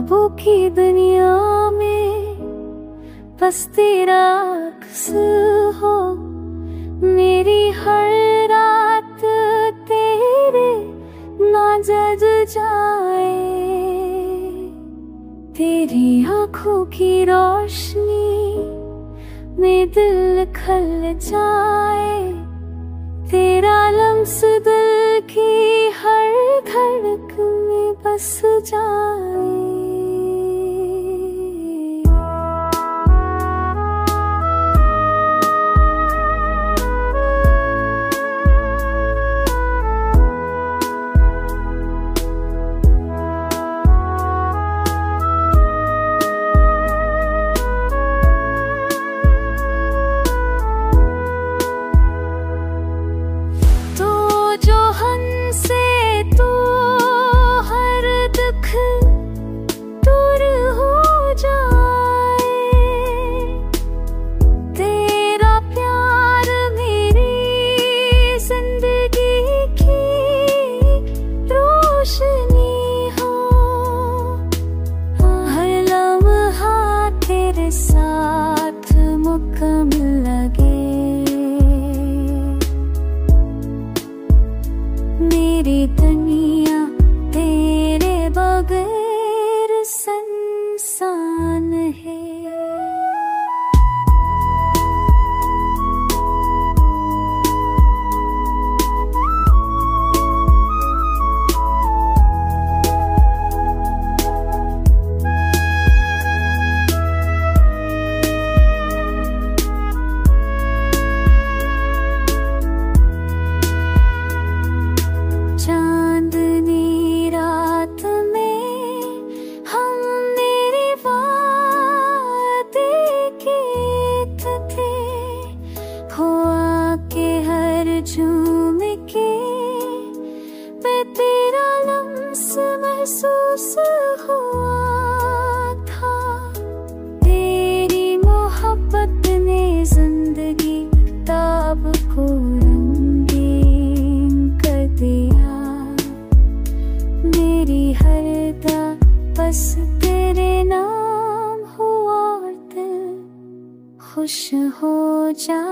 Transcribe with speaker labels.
Speaker 1: ख्वाबों की दुनिया में बस तेरा अक्स हो। मेरी हर रात तेरे ना जज जाए, तेरी आंखों की रोशनी में दिल खल जाए, तेरा लम्स दिल की हर धड़कन में बस जाए। साथ मुकम्मल लगे, मेरी दुनिया तेरे बगैर सुनसान है। झूम के मैं तेरा लम्स महसूस हुआ था, तेरी मोहब्बत ने जिंदगी किताब को रंगीन कर दिया। मेरी हर दा बस तेरे नाम हुआ और दिल खुश हो जा।